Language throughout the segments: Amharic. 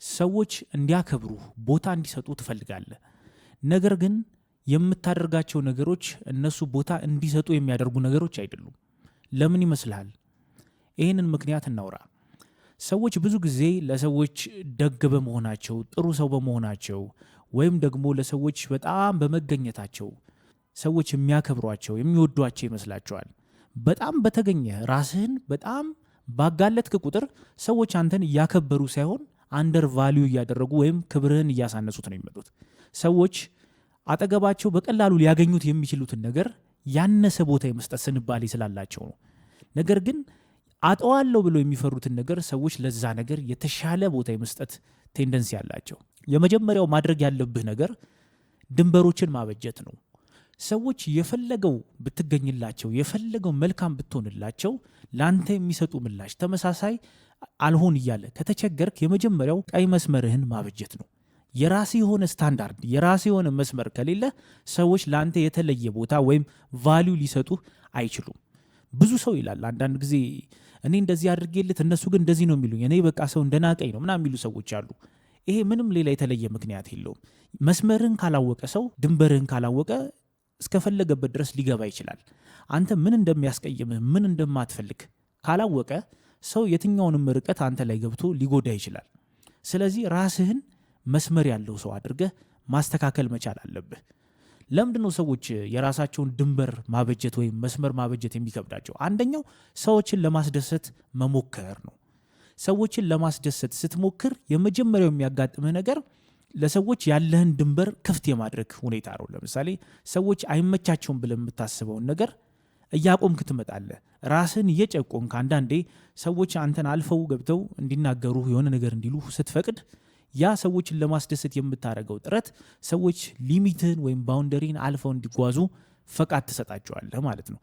ሰዎች እንዲያከብሩ ቦታ እንዲሰጡ ትፈልጋለህ። ነገር ግን የምታደርጋቸው ነገሮች እነሱ ቦታ እንዲሰጡ የሚያደርጉ ነገሮች አይደሉም። ለምን ይመስልሃል? ይህንን ምክንያት እናውራ። ሰዎች ብዙ ጊዜ ለሰዎች ደግ በመሆናቸው፣ ጥሩ ሰው በመሆናቸው ወይም ደግሞ ለሰዎች በጣም በመገኘታቸው ሰዎች የሚያከብሯቸው የሚወዷቸው ይመስላቸዋል። በጣም በተገኘ ራስህን በጣም ባጋለጥክ ቁጥር ሰዎች አንተን እያከበሩ ሳይሆን አንደር ቫሊዩ እያደረጉ ወይም ክብርህን እያሳነሱት ነው የሚመጡት። ሰዎች አጠገባቸው በቀላሉ ሊያገኙት የሚችሉትን ነገር ያነሰ ቦታ የመስጠት ስንባሌ ስላላቸው ነው። ነገር ግን አጠዋለሁ ብለው የሚፈሩትን ነገር ሰዎች ለዛ ነገር የተሻለ ቦታ የመስጠት ቴንደንሲ ያላቸው። የመጀመሪያው ማድረግ ያለብህ ነገር ድንበሮችን ማበጀት ነው። ሰዎች የፈለገው ብትገኝላቸው፣ የፈለገው መልካም ብትሆንላቸው ለአንተ የሚሰጡ ምላሽ ተመሳሳይ አልሆን እያለ ከተቸገርክ የመጀመሪያው ቀይ መስመርህን ማበጀት ነው። የራስ የሆነ ስታንዳርድ፣ የራስ የሆነ መስመር ከሌለ ሰዎች ለአንተ የተለየ ቦታ ወይም ቫሊዩ ሊሰጡ አይችሉም። ብዙ ሰው ይላል አንዳንድ ጊዜ እኔ እንደዚህ አድርጌልት እነሱ ግን እንደዚህ ነው የሚሉኝ፣ እኔ በቃ ሰው እንደናቀኝ ነው ምናምን የሚሉ ሰዎች አሉ። ይሄ ምንም ሌላ የተለየ ምክንያት የለውም። መስመርህን ካላወቀ ሰው ድንበርህን ካላወቀ እስከፈለገበት ድረስ ሊገባ ይችላል። አንተ ምን እንደሚያስቀይምህ ምን እንደማትፈልግ ካላወቀ ሰው የትኛውንም ርቀት አንተ ላይ ገብቶ ሊጎዳ ይችላል። ስለዚህ ራስህን መስመር ያለው ሰው አድርገህ ማስተካከል መቻል አለብህ። ለምንድነው ሰዎች የራሳቸውን ድንበር ማበጀት ወይም መስመር ማበጀት የሚከብዳቸው? አንደኛው ሰዎችን ለማስደሰት መሞከር ነው። ሰዎችን ለማስደሰት ስትሞክር የመጀመሪያው የሚያጋጥምህ ነገር ለሰዎች ያለህን ድንበር ክፍት የማድረግ ሁኔታ ነው። ለምሳሌ ሰዎች አይመቻቸውም ብለህ የምታስበውን ነገር እያቆምክ ትመጣለህ። ራስን እየጨቆንክ አንዳንዴ ሰዎች አንተን አልፈው ገብተው እንዲናገሩ የሆነ ነገር እንዲሉ ስትፈቅድ ያ ሰዎችን ለማስደሰት የምታደርገው ጥረት ሰዎች ሊሚትህን ወይም ባውንደሪን አልፈው እንዲጓዙ ፈቃድ ትሰጣቸዋለህ ማለት ነው።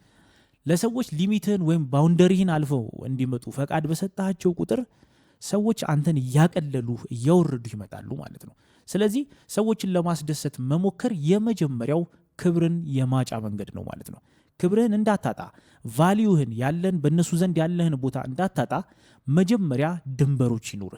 ለሰዎች ሊሚትህን ወይም ባውንደሪህን አልፈው እንዲመጡ ፈቃድ በሰጣቸው ቁጥር ሰዎች አንተን እያቀለሉ እያወረዱ ይመጣሉ ማለት ነው። ስለዚህ ሰዎችን ለማስደሰት መሞከር የመጀመሪያው ክብርን የማጫ መንገድ ነው ማለት ነው። ክብርህን እንዳታጣ፣ ቫሊዩህን ያለን በእነሱ ዘንድ ያለህን ቦታ እንዳታጣ መጀመሪያ ድንበሮች ይኑር።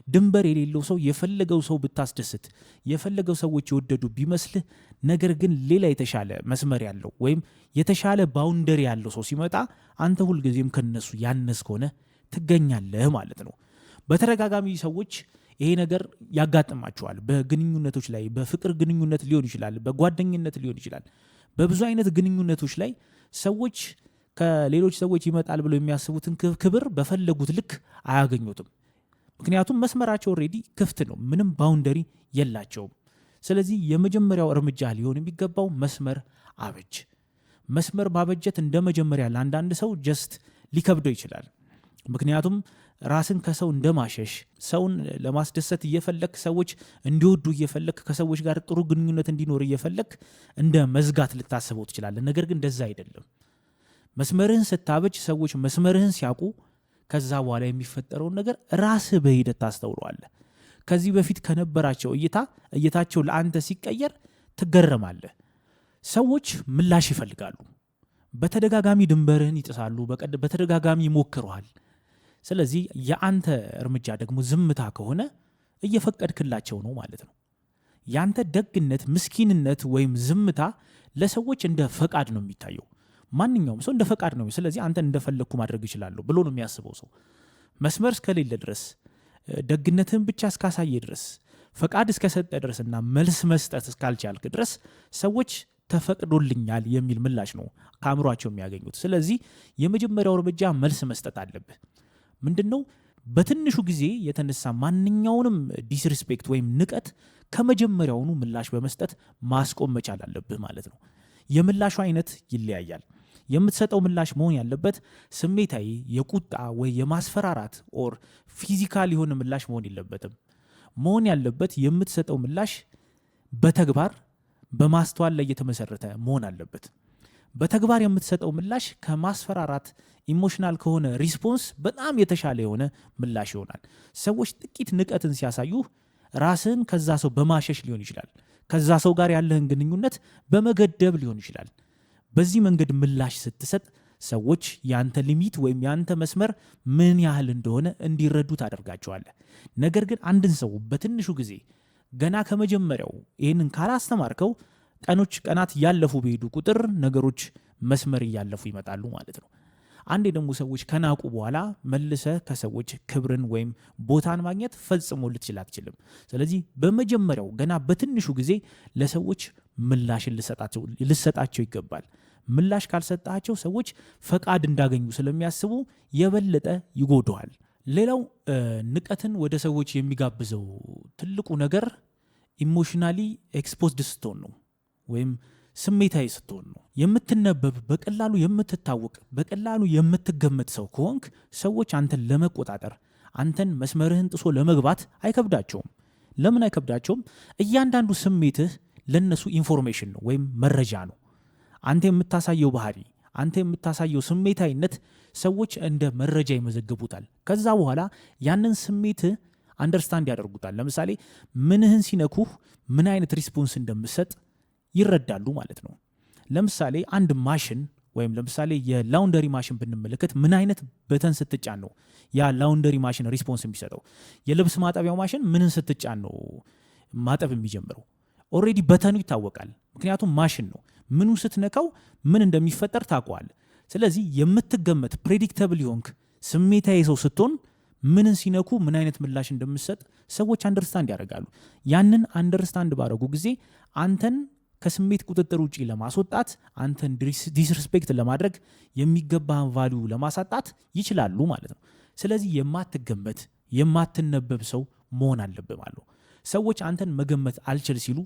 ድንበር የሌለው ሰው የፈለገው ሰው ብታስደስት፣ የፈለገው ሰዎች የወደዱ ቢመስልህ፣ ነገር ግን ሌላ የተሻለ መስመር ያለው ወይም የተሻለ ባውንደሪ ያለው ሰው ሲመጣ አንተ ሁልጊዜም ከነሱ ያነስ ከሆነ ትገኛለህ ማለት ነው። በተደጋጋሚ ሰዎች ይሄ ነገር ያጋጥማቸዋል። በግንኙነቶች ላይ በፍቅር ግንኙነት ሊሆን ይችላል፣ በጓደኝነት ሊሆን ይችላል። በብዙ አይነት ግንኙነቶች ላይ ሰዎች ከሌሎች ሰዎች ይመጣል ብለው የሚያስቡትን ክብር በፈለጉት ልክ አያገኙትም። ምክንያቱም መስመራቸው ኦልሬዲ ክፍት ነው፣ ምንም ባውንደሪ የላቸውም። ስለዚህ የመጀመሪያው እርምጃ ሊሆን የሚገባው መስመር አበጅ። መስመር ማበጀት እንደ መጀመሪያ ለአንዳንድ ሰው ጀስት ሊከብደው ይችላል። ምክንያቱም ራስን ከሰው እንደማሸሽ፣ ሰውን ለማስደሰት እየፈለክ ሰዎች እንዲወዱ እየፈለክ ከሰዎች ጋር ጥሩ ግንኙነት እንዲኖር እየፈለክ እንደ መዝጋት ልታስበው ትችላለህ። ነገር ግን እንደዛ አይደለም። መስመርህን ስታበጅ ሰዎች መስመርህን ሲያውቁ ከዛ በኋላ የሚፈጠረውን ነገር ራስህ በሂደት ታስተውለዋለህ። ከዚህ በፊት ከነበራቸው እይታቸው ለአንተ ሲቀየር ትገረማለህ። ሰዎች ምላሽ ይፈልጋሉ። በተደጋጋሚ ድንበርህን ይጥሳሉ፣ በተደጋጋሚ ይሞክሩሃል። ስለዚህ የአንተ እርምጃ ደግሞ ዝምታ ከሆነ እየፈቀድክላቸው ነው ማለት ነው። ያንተ ደግነት፣ ምስኪንነት ወይም ዝምታ ለሰዎች እንደ ፈቃድ ነው የሚታየው። ማንኛውም ሰው እንደ ፈቃድ ነው። ስለዚህ አንተን እንደፈለግኩ ማድረግ ይችላለሁ ብሎ ነው የሚያስበው ሰው። መስመር እስከሌለ ድረስ፣ ደግነትህን ብቻ እስካሳየ ድረስ፣ ፈቃድ እስከሰጠ ድረስና መልስ መስጠት እስካልቻልክ ድረስ ሰዎች ተፈቅዶልኛል የሚል ምላሽ ነው ከአእምሯቸው የሚያገኙት። ስለዚህ የመጀመሪያው እርምጃ መልስ መስጠት አለብህ። ምንድን ነው? በትንሹ ጊዜ የተነሳ ማንኛውንም ዲስሪስፔክት ወይም ንቀት ከመጀመሪያውኑ ምላሽ በመስጠት ማስቆም መቻል አለብህ ማለት ነው። የምላሹ አይነት ይለያያል። የምትሰጠው ምላሽ መሆን ያለበት ስሜታዊ፣ የቁጣ ወይ የማስፈራራት ኦር ፊዚካል የሆነ ምላሽ መሆን የለበትም። መሆን ያለበት የምትሰጠው ምላሽ በተግባር በማስተዋል ላይ የተመሰረተ መሆን አለበት። በተግባር የምትሰጠው ምላሽ ከማስፈራራት ኢሞሽናል ከሆነ ሪስፖንስ በጣም የተሻለ የሆነ ምላሽ ይሆናል። ሰዎች ጥቂት ንቀትን ሲያሳዩ ራስን ከዛ ሰው በማሸሽ ሊሆን ይችላል። ከዛ ሰው ጋር ያለህን ግንኙነት በመገደብ ሊሆን ይችላል። በዚህ መንገድ ምላሽ ስትሰጥ ሰዎች ያንተ ሊሚት ወይም ያንተ መስመር ምን ያህል እንደሆነ እንዲረዱ ታደርጋቸዋለህ። ነገር ግን አንድን ሰው በትንሹ ጊዜ ገና ከመጀመሪያው ይህንን ካላስተማርከው ቀናት እያለፉ በሄዱ ቁጥር ነገሮች መስመር እያለፉ ይመጣሉ ማለት ነው። አንዴ ደግሞ ሰዎች ከናቁ በኋላ መልሰ ከሰዎች ክብርን ወይም ቦታን ማግኘት ፈጽሞ ልትችል አትችልም። ስለዚህ በመጀመሪያው ገና በትንሹ ጊዜ ለሰዎች ምላሽን ልሰጣቸው ይገባል። ምላሽ ካልሰጣቸው ሰዎች ፈቃድ እንዳገኙ ስለሚያስቡ የበለጠ ይጎደዋል። ሌላው ንቀትን ወደ ሰዎች የሚጋብዘው ትልቁ ነገር ኢሞሽናሊ ኤክስፖዝድ ስትሆን ነው ወይም ስሜታዊ ስትሆን ነው። የምትነበብ፣ በቀላሉ የምትታወቅ፣ በቀላሉ የምትገመት ሰው ከሆንክ ሰዎች አንተን ለመቆጣጠር አንተን መስመርህን ጥሶ ለመግባት አይከብዳቸውም። ለምን አይከብዳቸውም? እያንዳንዱ ስሜትህ ለነሱ ኢንፎርሜሽን ነው ወይም መረጃ ነው። አንተ የምታሳየው ባህሪ፣ አንተ የምታሳየው ስሜታዊነት ሰዎች እንደ መረጃ ይመዘግቡታል። ከዛ በኋላ ያንን ስሜትህ አንደርስታንድ ያደርጉታል። ለምሳሌ ምንህን ሲነኩህ ምን አይነት ሪስፖንስ እንደምሰጥ ይረዳሉ ማለት ነው። ለምሳሌ አንድ ማሽን ወይም ለምሳሌ የላውንደሪ ማሽን ብንመለከት ምን አይነት በተን ስትጫን ነው ያ ላውንደሪ ማሽን ሪስፖንስ የሚሰጠው? የልብስ ማጠቢያው ማሽን ምንን ስትጫን ነው ማጠብ የሚጀምረው? ኦልሬዲ በተኑ ይታወቃል። ምክንያቱም ማሽን ነው። ምኑ ስትነካው ምን እንደሚፈጠር ታውቀዋል። ስለዚህ የምትገመት ፕሬዲክተብል ይሆንክ ስሜታዊ ሰው ስትሆን ምንን ሲነኩ ምን አይነት ምላሽ እንደምሰጥ ሰዎች አንደርስታንድ ያደርጋሉ። ያንን አንደርስታንድ ባደረጉ ጊዜ አንተን ከስሜት ቁጥጥር ውጪ ለማስወጣት፣ አንተን ዲስሪስፔክት ለማድረግ፣ የሚገባህን ቫልዩ ለማሳጣት ይችላሉ ማለት ነው። ስለዚህ የማትገመት የማትነበብ ሰው መሆን አለብህ ማለት ነው። ሰዎች አንተን መገመት አልችል ሲሉ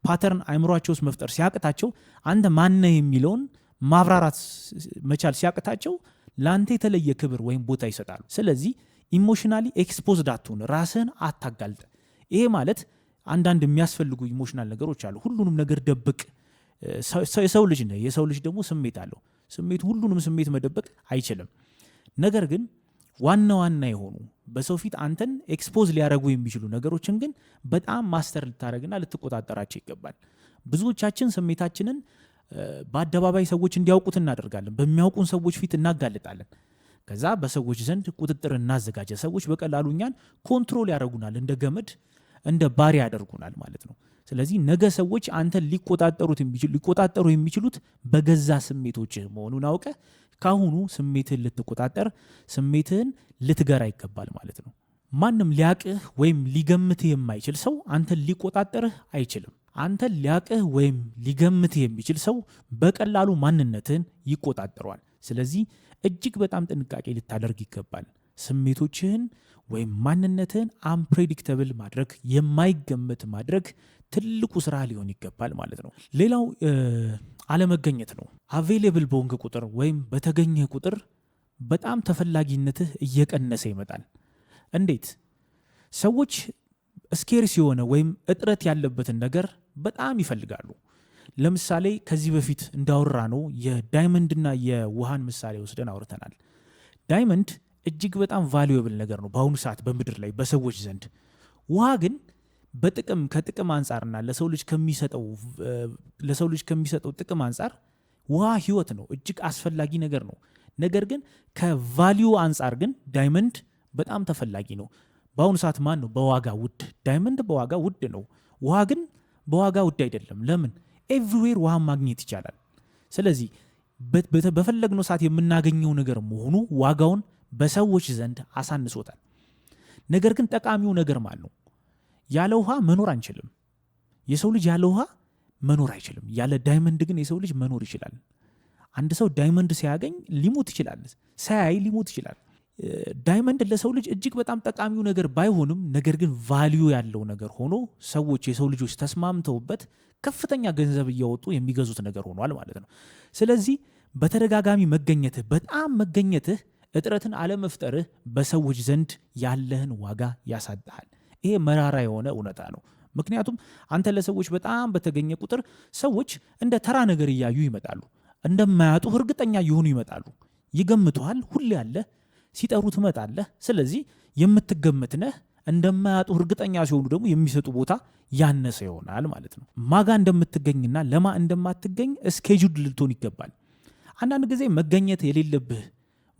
ፓተርን አይምሯቸው ውስጥ መፍጠር ሲያቅታቸው አንተ ማነህ የሚለውን ማብራራት መቻል ሲያቅታቸው ለአንተ የተለየ ክብር ወይም ቦታ ይሰጣሉ። ስለዚህ ኢሞሽናሊ ኤክስፖዝድ አትሁን፣ ራስህን አታጋልጥ። ይሄ ማለት አንዳንድ የሚያስፈልጉ ኢሞሽናል ነገሮች አሉ። ሁሉንም ነገር ደብቅ። የሰው ልጅ ነህ። የሰው ልጅ ደግሞ ስሜት አለው። ስሜት ሁሉንም ስሜት መደበቅ አይችልም። ነገር ግን ዋና ዋና የሆኑ በሰው ፊት አንተን ኤክስፖዝ ሊያደርጉ የሚችሉ ነገሮችን ግን በጣም ማስተር ልታደርግና ልትቆጣጠራቸው ይገባል። ብዙዎቻችን ስሜታችንን በአደባባይ ሰዎች እንዲያውቁት እናደርጋለን። በሚያውቁን ሰዎች ፊት እናጋልጣለን። ከዛ በሰዎች ዘንድ ቁጥጥር እናዘጋጀ። ሰዎች በቀላሉ እኛን ኮንትሮል ያደርጉናል፣ እንደ ገመድ እንደ ባሪያ ያደርጉናል ማለት ነው። ስለዚህ ነገ ሰዎች አንተን ሊቆጣጠሩ የሚችሉት በገዛ ስሜቶችህ መሆኑን አውቀ ካሁኑ ስሜትህን ልትቆጣጠር፣ ስሜትህን ልትገራ ይገባል ማለት ነው። ማንም ሊያቅህ ወይም ሊገምትህ የማይችል ሰው አንተን ሊቆጣጠርህ አይችልም። አንተን ሊያቅህ ወይም ሊገምትህ የሚችል ሰው በቀላሉ ማንነትህን ይቆጣጠሯል። ስለዚህ እጅግ በጣም ጥንቃቄ ልታደርግ ይገባል። ስሜቶችህን ወይም ማንነትህን አንፕሬዲክተብል ማድረግ፣ የማይገመት ማድረግ ትልቁ ስራ ሊሆን ይገባል ማለት ነው። ሌላው አለመገኘት ነው። አቬሌብል በሆንክ ቁጥር ወይም በተገኘህ ቁጥር በጣም ተፈላጊነትህ እየቀነሰ ይመጣል። እንዴት? ሰዎች ስኬርስ የሆነ ወይም እጥረት ያለበትን ነገር በጣም ይፈልጋሉ። ለምሳሌ ከዚህ በፊት እንዳወራ ነው የዳይመንድና የውሃን ምሳሌ ወስደን አውርተናል። ዳይመንድ እጅግ በጣም ቫሉዌብል ነገር ነው በአሁኑ ሰዓት በምድር ላይ በሰዎች ዘንድ። ውሃ ግን ከጥቅም አንጻርና ለሰው ልጅ ከሚሰጠው ጥቅም አንጻር ውሃ ህይወት ነው፣ እጅግ አስፈላጊ ነገር ነው። ነገር ግን ከቫሊዩ አንጻር ግን ዳይመንድ በጣም ተፈላጊ ነው። በአሁኑ ሰዓት ማን ነው በዋጋ ውድ? ዳይመንድ በዋጋ ውድ ነው። ውሃ ግን በዋጋ ውድ አይደለም። ለምን? ኤቭሪዌር ውሃ ማግኘት ይቻላል። ስለዚህ በፈለግነው ሰዓት የምናገኘው ነገር መሆኑ ዋጋውን በሰዎች ዘንድ አሳንሶታል። ነገር ግን ጠቃሚው ነገር ማን ነው? ያለ ውሃ መኖር አንችልም። የሰው ልጅ ያለ ውሃ መኖር አይችልም። ያለ ዳይመንድ ግን የሰው ልጅ መኖር ይችላል። አንድ ሰው ዳይመንድ ሲያገኝ ሊሞት ይችላል፣ ሳያይ ሊሞት ይችላል። ዳይመንድ ለሰው ልጅ እጅግ በጣም ጠቃሚው ነገር ባይሆንም ነገር ግን ቫልዩ ያለው ነገር ሆኖ ሰዎች የሰው ልጆች ተስማምተውበት ከፍተኛ ገንዘብ እያወጡ የሚገዙት ነገር ሆኗል ማለት ነው። ስለዚህ በተደጋጋሚ መገኘትህ እጥረትን አለመፍጠርህ በሰዎች ዘንድ ያለህን ዋጋ ያሳጣሃል። ይሄ መራራ የሆነ እውነታ ነው። ምክንያቱም አንተ ለሰዎች በጣም በተገኘ ቁጥር ሰዎች እንደ ተራ ነገር እያዩ ይመጣሉ። እንደማያጡህ እርግጠኛ እየሆኑ ይመጣሉ። ይገምቱሃል። ሁሌ ያለ ሲጠሩ ትመጣለህ። ስለዚህ የምትገምት ነህ። እንደማያጡ እርግጠኛ ሲሆኑ ደግሞ የሚሰጡ ቦታ ያነሰ ይሆናል ማለት ነው። ማጋ እንደምትገኝና ለማ እንደማትገኝ እስኬጁል ልትሆን ይገባል። አንዳንድ ጊዜ መገኘት የሌለብህ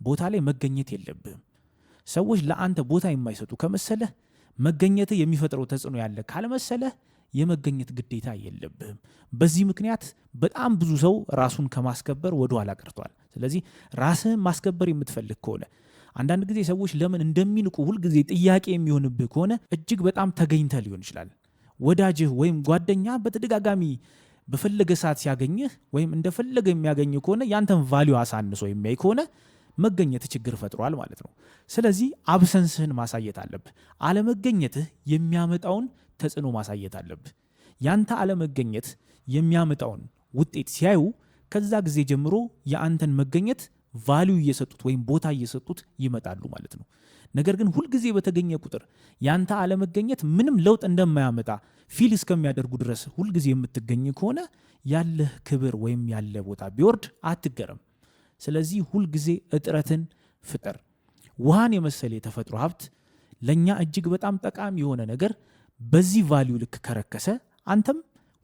ቦታ ላይ መገኘት የለብህም። ሰዎች ለአንተ ቦታ የማይሰጡ ከመሰለህ መገኘትህ የሚፈጥረው ተጽዕኖ ያለ ካልመሰለህ የመገኘት ግዴታ የለብህም። በዚህ ምክንያት በጣም ብዙ ሰው ራሱን ከማስከበር ወደ ኋላ ቀርቷል። ስለዚህ ራስህን ማስከበር የምትፈልግ ከሆነ አንዳንድ ጊዜ ሰዎች ለምን እንደሚንቁ ሁልጊዜ ጥያቄ የሚሆንብህ ከሆነ እጅግ በጣም ተገኝተህ ሊሆን ይችላል። ወዳጅህ ወይም ጓደኛ በተደጋጋሚ በፈለገ ሰዓት ሲያገኝህ ወይም እንደፈለገ የሚያገኝህ ከሆነ ያንተን ቫሊዩ አሳንሶ የሚያይ ከሆነ መገኘት ችግር ፈጥሯል ማለት ነው። ስለዚህ አብሰንስህን ማሳየት አለብህ። አለመገኘትህ የሚያመጣውን ተጽዕኖ ማሳየት አለብህ። ያንተ አለመገኘት የሚያመጣውን ውጤት ሲያዩ ከዛ ጊዜ ጀምሮ የአንተን መገኘት ቫሊዩ እየሰጡት ወይም ቦታ እየሰጡት ይመጣሉ ማለት ነው። ነገር ግን ሁልጊዜ በተገኘ ቁጥር ያንተ አለመገኘት ምንም ለውጥ እንደማያመጣ ፊል እስከሚያደርጉ ድረስ ሁልጊዜ የምትገኝ ከሆነ ያለህ ክብር ወይም ያለ ቦታ ቢወርድ አትገረም። ስለዚህ ሁልጊዜ እጥረትን ፍጠር። ውሃን የመሰለ የተፈጥሮ ሀብት ለእኛ እጅግ በጣም ጠቃሚ የሆነ ነገር በዚህ ቫሊዩ ልክ ከረከሰ አንተም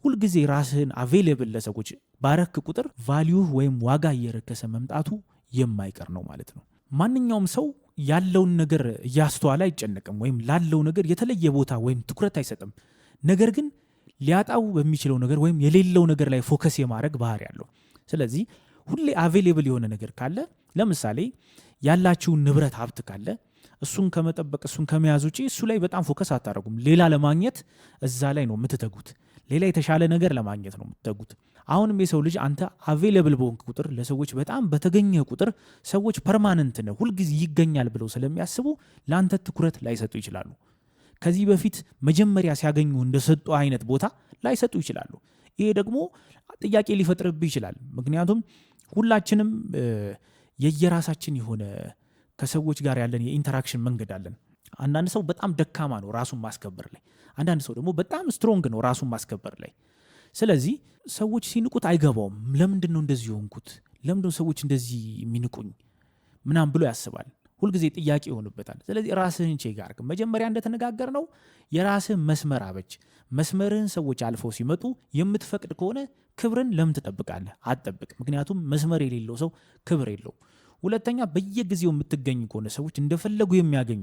ሁልጊዜ ራስህን አቬሌብል ለሰዎች ባረክ ቁጥር ቫሊዩህ ወይም ዋጋ እየረከሰ መምጣቱ የማይቀር ነው ማለት ነው። ማንኛውም ሰው ያለውን ነገር እያስተዋለ አይጨነቅም ወይም ላለው ነገር የተለየ ቦታ ወይም ትኩረት አይሰጥም። ነገር ግን ሊያጣው በሚችለው ነገር ወይም የሌለው ነገር ላይ ፎከስ የማድረግ ባህሪ ያለው። ስለዚህ ሁሌ አቬሌብል የሆነ ነገር ካለ፣ ለምሳሌ ያላችሁን ንብረት ሀብት ካለ እሱን ከመጠበቅ እሱን ከመያዝ ውጪ እሱ ላይ በጣም ፎከስ አታደርጉም። ሌላ ለማግኘት እዛ ላይ ነው የምትተጉት። ሌላ የተሻለ ነገር ለማግኘት ነው የምትተጉት። አሁንም የሰው ልጅ አንተ አቬሌብል በሆንክ ቁጥር ለሰዎች በጣም በተገኘ ቁጥር ሰዎች ፐርማነንት ነው ሁልጊዜ ይገኛል ብለው ስለሚያስቡ ለአንተ ትኩረት ላይሰጡ ይችላሉ። ከዚህ በፊት መጀመሪያ ሲያገኙ እንደሰጡ አይነት ቦታ ላይሰጡ ይችላሉ። ይሄ ደግሞ ጥያቄ ሊፈጥርብህ ይችላል። ምክንያቱም ሁላችንም የየራሳችን የሆነ ከሰዎች ጋር ያለን የኢንተራክሽን መንገድ አለን። አንዳንድ ሰው በጣም ደካማ ነው ራሱን ማስከበር ላይ፣ አንዳንድ ሰው ደግሞ በጣም ስትሮንግ ነው ራሱን ማስከበር ላይ። ስለዚህ ሰዎች ሲንቁት አይገባውም። ለምንድን ነው እንደዚህ የሆንኩት? ለምንድን ነው ሰዎች እንደዚህ የሚንቁኝ ምናምን ብሎ ያስባል። ሁልጊዜ ጥያቄ ይሆንበታል። ስለዚህ ራስህን ቼክ አድርግ። መጀመሪያ እንደተነጋገር ነው የራስህን መስመር አበጅ። መስመርህን ሰዎች አልፈው ሲመጡ የምትፈቅድ ከሆነ ክብርን ለምን ትጠብቃለህ? አትጠብቅ። ምክንያቱም መስመር የሌለው ሰው ክብር የለው። ሁለተኛ በየጊዜው የምትገኝ ከሆነ ሰዎች እንደፈለጉ የሚያገኙ፣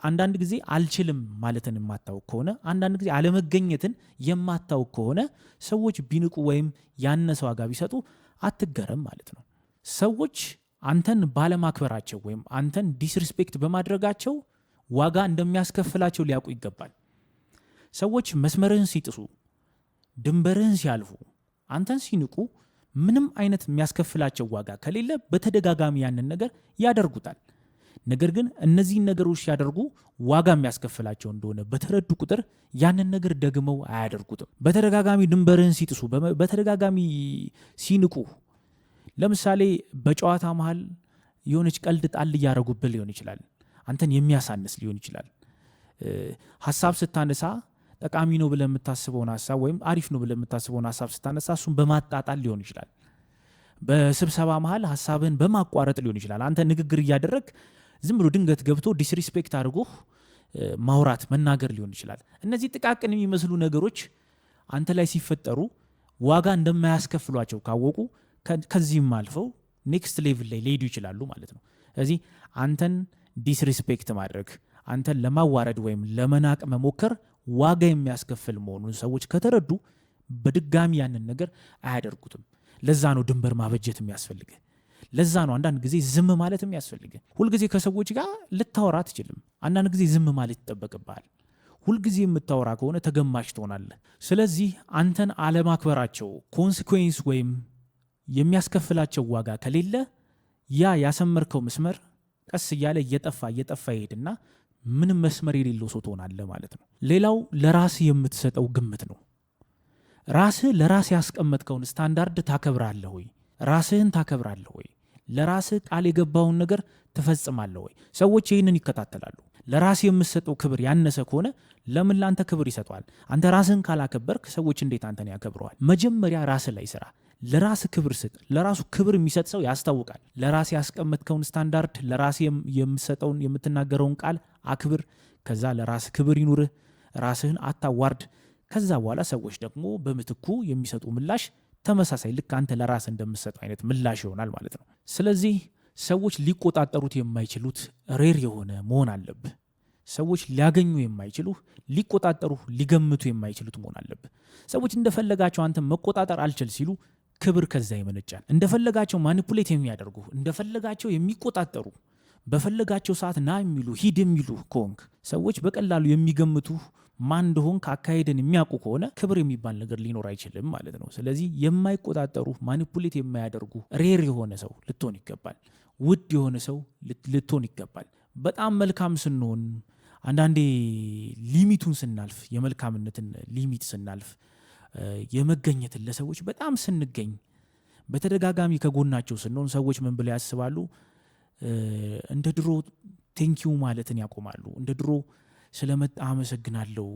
አንዳንድ ጊዜ አልችልም ማለትን የማታውቅ ከሆነ፣ አንዳንድ ጊዜ አለመገኘትን የማታውቅ ከሆነ ሰዎች ቢንቁ ወይም ያነሰ ዋጋ ቢሰጡ አትገረም ማለት ነው። ሰዎች አንተን ባለማክበራቸው ወይም አንተን ዲስሪስፔክት በማድረጋቸው ዋጋ እንደሚያስከፍላቸው ሊያውቁ ይገባል። ሰዎች መስመርህን ሲጥሱ፣ ድንበርህን ሲያልፉ፣ አንተን ሲንቁ ምንም አይነት የሚያስከፍላቸው ዋጋ ከሌለ በተደጋጋሚ ያንን ነገር ያደርጉታል። ነገር ግን እነዚህን ነገሮች ሲያደርጉ ዋጋ የሚያስከፍላቸው እንደሆነ በተረዱ ቁጥር ያንን ነገር ደግመው አያደርጉትም። በተደጋጋሚ ድንበርህን ሲጥሱ፣ በተደጋጋሚ ሲንቁ፣ ለምሳሌ በጨዋታ መሃል የሆነች ቀልድ ጣል እያደረጉብህ ሊሆን ይችላል። አንተን የሚያሳንስ ሊሆን ይችላል። ሀሳብ ስታነሳ ጠቃሚ ነው ብለህ የምታስበውን ሀሳብ ወይም አሪፍ ነው ብለህ የምታስበውን ሀሳብ ስታነሳ እሱን በማጣጣል ሊሆን ይችላል። በስብሰባ መሃል ሀሳብህን በማቋረጥ ሊሆን ይችላል። አንተ ንግግር እያደረግ ዝም ብሎ ድንገት ገብቶ ዲስሪስፔክት አድርጎህ ማውራት መናገር ሊሆን ይችላል። እነዚህ ጥቃቅን የሚመስሉ ነገሮች አንተ ላይ ሲፈጠሩ ዋጋ እንደማያስከፍሏቸው ካወቁ ከዚህም አልፈው ኔክስት ሌቭል ላይ ሊሄዱ ይችላሉ ማለት ነው። ስለዚህ አንተን ዲስሪስፔክት ማድረግ፣ አንተን ለማዋረድ ወይም ለመናቅ መሞከር ዋጋ የሚያስከፍል መሆኑን ሰዎች ከተረዱ በድጋሚ ያንን ነገር አያደርጉትም። ለዛ ነው ድንበር ማበጀት የሚያስፈልግ። ለዛ ነው አንዳንድ ጊዜ ዝም ማለት የሚያስፈልግ። ሁልጊዜ ከሰዎች ጋር ልታወራ አትችልም። አንዳንድ ጊዜ ዝም ማለት ይጠበቅብሃል። ሁልጊዜ የምታወራ ከሆነ ተገማሽ ትሆናለህ። ስለዚህ አንተን አለማክበራቸው ኮንሲኩዌንስ ወይም የሚያስከፍላቸው ዋጋ ከሌለ ያ ያሰመርከው መስመር ቀስ እያለ እየጠፋ ይሄድና ምንም መስመር የሌለው ሰው ትሆናለህ ማለት ነው። ሌላው ለራስህ የምትሰጠው ግምት ነው። ራስህ ለራስህ ያስቀመጥከውን ስታንዳርድ ታከብራለህ ወይ? ራስህን ታከብራለህ ወይ? ለራስህ ቃል የገባውን ነገር ትፈጽማለህ ወይ? ሰዎች ይህንን ይከታተላሉ። ለራስህ የምትሰጠው ክብር ያነሰ ከሆነ ለምን ለአንተ ክብር ይሰጠዋል? አንተ ራስህን ካላከበርክ ሰዎች እንዴት አንተን ያከብረዋል? መጀመሪያ ራስህ ላይ ስራ። ለራስ ክብር ስጥ። ለራሱ ክብር የሚሰጥ ሰው ያስታውቃል። ለራስ ያስቀመጥከውን ስታንዳርድ፣ ለራስ የምትሰጠውን የምትናገረውን ቃል አክብር። ከዛ ለራስ ክብር ይኑርህ። ራስህን አታዋርድ። ከዛ በኋላ ሰዎች ደግሞ በምትኩ የሚሰጡ ምላሽ ተመሳሳይ ልክ አንተ ለራስ እንደምትሰጠው አይነት ምላሽ ይሆናል ማለት ነው። ስለዚህ ሰዎች ሊቆጣጠሩት የማይችሉት ሬር የሆነ መሆን አለብህ። ሰዎች ሊያገኙ የማይችሉ ሊቆጣጠሩ ሊገምቱ የማይችሉት መሆን አለብህ። ሰዎች እንደፈለጋቸው አንተ መቆጣጠር አልችል ሲሉ ክብር ከዛ ይመነጫል። እንደፈለጋቸው ማኒፑሌት የሚያደርጉ እንደፈለጋቸው የሚቆጣጠሩ በፈለጋቸው ሰዓት ና የሚሉ ሂድ የሚሉ ከሆንክ ሰዎች በቀላሉ የሚገምቱ ማን እንደሆንክ አካሄድን የሚያውቁ ከሆነ ክብር የሚባል ነገር ሊኖር አይችልም ማለት ነው። ስለዚህ የማይቆጣጠሩ ማኒፑሌት የማያደርጉ ሬር የሆነ ሰው ልትሆን ይገባል። ውድ የሆነ ሰው ልትሆን ይገባል። በጣም መልካም ስንሆን አንዳንዴ ሊሚቱን ስናልፍ የመልካምነትን ሊሚት ስናልፍ የመገኘትን ለሰዎች በጣም ስንገኝ በተደጋጋሚ ከጎናቸው ስንሆን ሰዎች ምን ብለው ያስባሉ? እንደ ድሮ ቴንኪው ማለትን ያቆማሉ። እንደ ድሮ ስለመጣ አመሰግናለሁ፣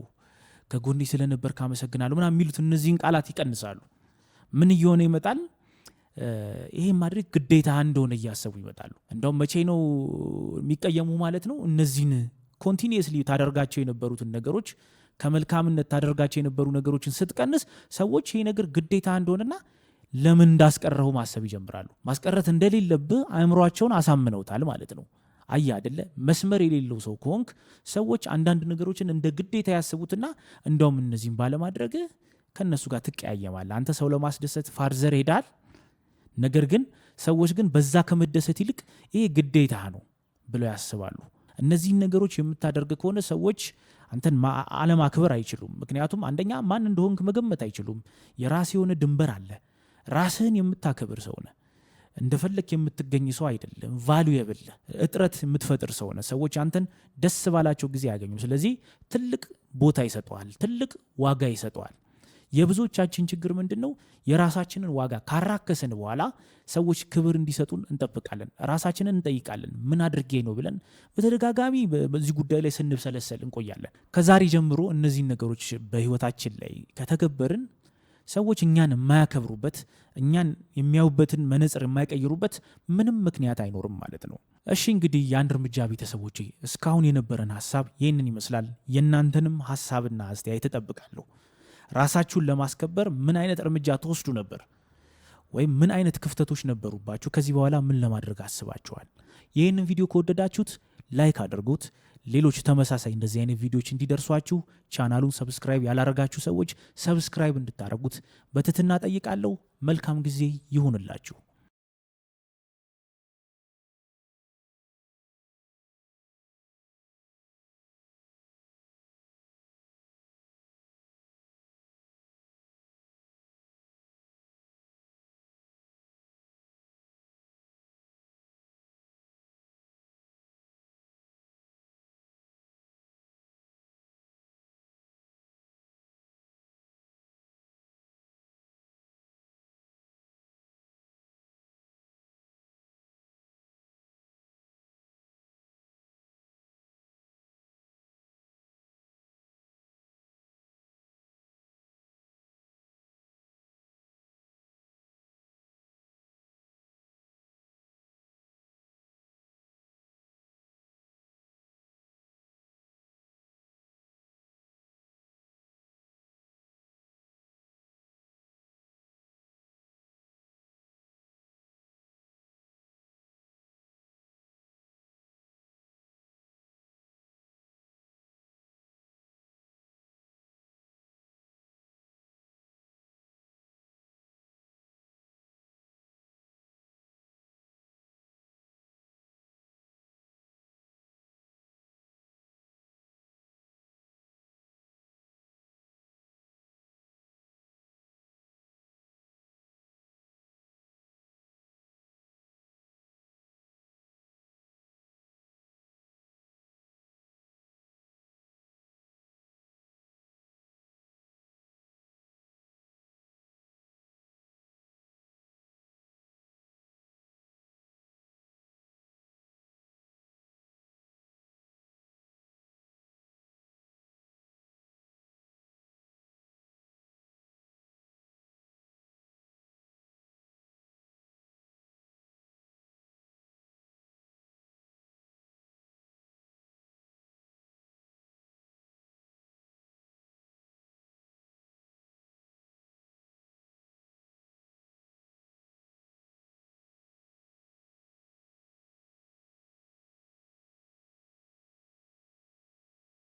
ከጎኔ ስለነበር ካመሰግናለሁ ምናምን የሚሉት እነዚህን ቃላት ይቀንሳሉ። ምን እየሆነ ይመጣል? ይሄ ማድረግ ግዴታ እንደሆነ እያሰቡ ይመጣሉ። እንደውም መቼ ነው የሚቀየሙ ማለት ነው? እነዚህን ኮንቲኒየስሊ ታደርጋቸው የነበሩትን ነገሮች ከመልካምነት ታደርጋቸው የነበሩ ነገሮችን ስትቀንስ ሰዎች ይሄ ነገር ግዴታ እንደሆነና ለምን እንዳስቀረው ማሰብ ይጀምራሉ። ማስቀረት እንደሌለብህ አእምሯቸውን አሳምነውታል ማለት ነው። አያ አይደለ? መስመር የሌለው ሰው ከሆንክ ሰዎች አንዳንድ ነገሮችን እንደ ግዴታ ያስቡትና እንደውም እነዚህም ባለማድረግ ከነሱ ጋር ትቀያየማለህ። አንተ ሰው ለማስደሰት ፋርዘር ሄዳል። ነገር ግን ሰዎች ግን በዛ ከመደሰት ይልቅ ይሄ ግዴታ ነው ብለው ያስባሉ። እነዚህን ነገሮች የምታደርግ ከሆነ ሰዎች አንተን አለማክበር አይችሉም። ምክንያቱም አንደኛ ማን እንደሆንክ መገመት አይችሉም። የራስ የሆነ ድንበር አለ። ራስህን የምታከብር ሰው ነህ። እንደፈለክ የምትገኝ ሰው አይደለም። ቫሉየብል እጥረት የምትፈጥር ሰው ነህ። ሰዎች አንተን ደስ ባላቸው ጊዜ ያገኙ። ስለዚህ ትልቅ ቦታ ይሰጠዋል፣ ትልቅ ዋጋ ይሰጠዋል። የብዙዎቻችን ችግር ምንድን ነው? የራሳችንን ዋጋ ካራከስን በኋላ ሰዎች ክብር እንዲሰጡን እንጠብቃለን፣ ራሳችንን እንጠይቃለን። ምን አድርጌ ነው ብለን በተደጋጋሚ በዚህ ጉዳይ ላይ ስንብሰለሰል እንቆያለን። ከዛሬ ጀምሮ እነዚህን ነገሮች በህይወታችን ላይ ከተገበርን ሰዎች እኛን የማያከብሩበት እኛን የሚያዩበትን መነጽር የማይቀይሩበት ምንም ምክንያት አይኖርም ማለት ነው። እሺ እንግዲህ የአንድ እርምጃ ቤተሰቦቼ እስካሁን የነበረን ሀሳብ ይህንን ይመስላል። የእናንተንም ሀሳብና አስተያየት እጠብቃለሁ። ራሳችሁን ለማስከበር ምን አይነት እርምጃ ተወስዱ ነበር? ወይም ምን አይነት ክፍተቶች ነበሩባችሁ? ከዚህ በኋላ ምን ለማድረግ አስባችኋል? ይህንን ቪዲዮ ከወደዳችሁት ላይክ አድርጉት። ሌሎች ተመሳሳይ እንደዚህ አይነት ቪዲዮዎች እንዲደርሷችሁ ቻናሉን ሰብስክራይብ ያላረጋችሁ ሰዎች ሰብስክራይብ እንድታደርጉት በትህትና ጠይቃለሁ። መልካም ጊዜ ይሁንላችሁ።